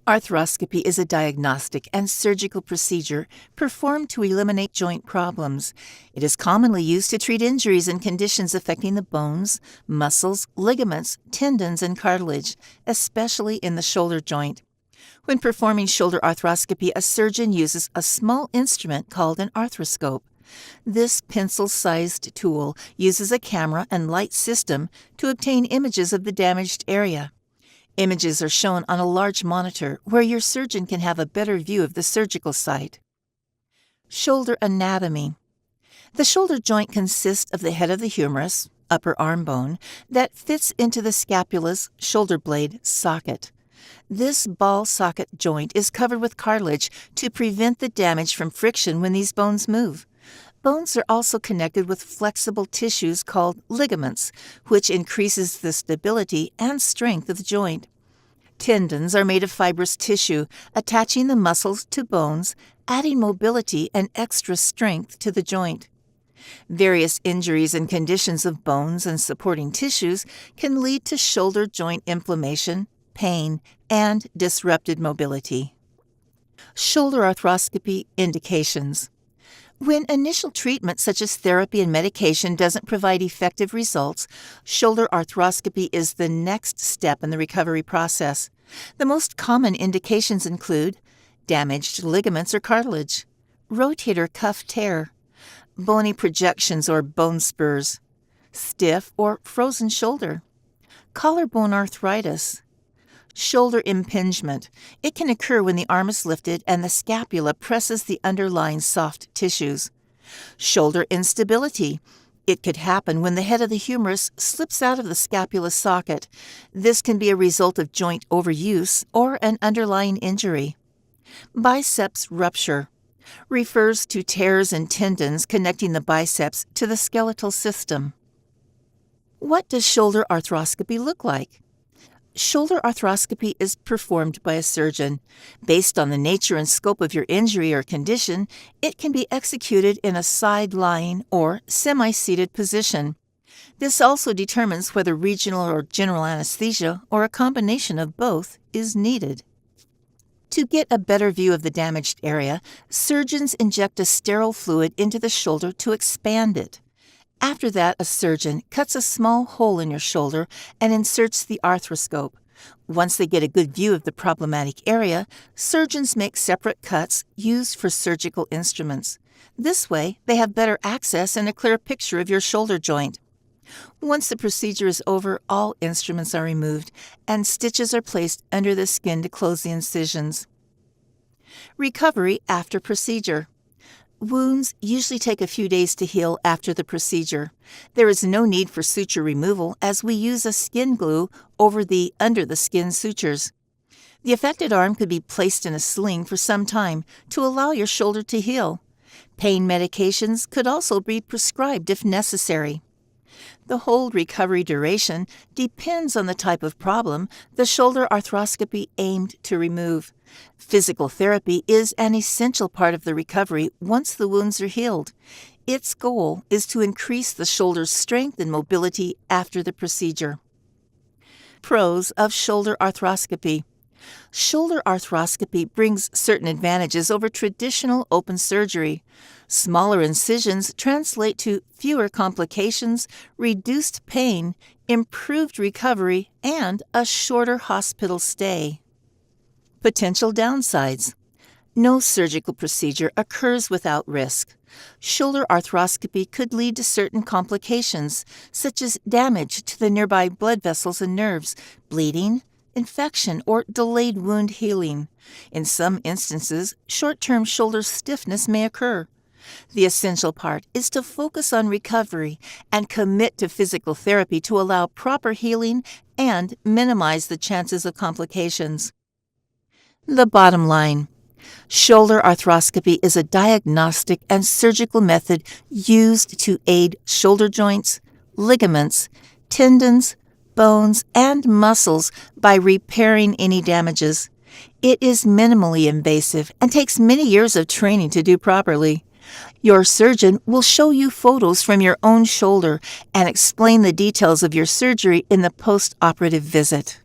Arthroscopy is a diagnostic and surgical procedure performed to eliminate joint problems. It is commonly used to treat injuries and conditions affecting the bones, muscles, ligaments, tendons, and cartilage, especially in the shoulder joint. When performing shoulder arthroscopy, a surgeon uses a small instrument called an arthroscope. This pencil-sized tool uses a camera and light system to obtain images of the damaged area. Images are shown on a large monitor where your surgeon can have a better view of the surgical site. Shoulder anatomy. The shoulder joint consists of the head of the humerus, upper arm bone, that fits into the scapula's shoulder blade socket. This ball socket joint is covered with cartilage to prevent the damage from friction when these bones move. Bones are also connected with flexible tissues called ligaments, which increases the stability and strength of the joint. Tendons are made of fibrous tissue, attaching the muscles to bones, adding mobility and extra strength to the joint. Various injuries and conditions of bones and supporting tissues can lead to shoulder joint inflammation, pain, and disrupted mobility. Shoulder arthroscopy indications. When initial treatment such as therapy and medication doesn't provide effective results, shoulder arthroscopy is the next step in the recovery process. The most common indications include damaged ligaments or cartilage, rotator cuff tear, bony projections or bone spurs, stiff or frozen shoulder, collarbone arthritis, shoulder impingement. It can occur when the arm is lifted and the scapula presses the underlying soft tissues. Shoulder instability. It could happen when the head of the humerus slips out of the scapula socket. This can be a result of joint overuse or an underlying injury. Biceps rupture refers to tears in tendons connecting the biceps to the skeletal system. What does shoulder arthroscopy look like? Shoulder arthroscopy is performed by a surgeon. Based on the nature and scope of your injury or condition, it can be executed in a side-lying or semi-seated position. This also determines whether regional or general anesthesia or a combination of both is needed. To get a better view of the damaged area, surgeons inject a sterile fluid into the shoulder to expand it. After that, a surgeon cuts a small hole in your shoulder and inserts the arthroscope. Once they get a good view of the problematic area, surgeons make separate cuts used for surgical instruments. This way, they have better access and a clear picture of your shoulder joint. Once the procedure is over, all instruments are removed and stitches are placed under the skin to close the incisions. Recovery after procedure. Wounds usually take a few days to heal after the procedure. There is no need for suture removal as we use a skin glue over the under-the-skin sutures. The affected arm could be placed in a sling for some time to allow your shoulder to heal. Pain medications could also be prescribed if necessary. The whole recovery duration depends on the type of problem the shoulder arthroscopy aimed to remove. Physical therapy is an essential part of the recovery once the wounds are healed. Its goal is to increase the shoulder's strength and mobility after the procedure. Pros of shoulder arthroscopy. Shoulder arthroscopy brings certain advantages over traditional open surgery. Smaller incisions translate to fewer complications, reduced pain, improved recovery, and a shorter hospital stay. Potential downsides. No surgical procedure occurs without risk. Shoulder arthroscopy could lead to certain complications, such as damage to the nearby blood vessels and nerves, bleeding, infection, or delayed wound healing. In some instances, short-term shoulder stiffness may occur. The essential part is to focus on recovery and commit to physical therapy to allow proper healing and minimize the chances of complications. The bottom line. Shoulder arthroscopy is a diagnostic and surgical method used to aid shoulder joints, ligaments, tendons, bones, and muscles by repairing any damages. It is minimally invasive and takes many years of training to do properly. Your surgeon will show you photos from your own shoulder and explain the details of your surgery in the post-operative visit.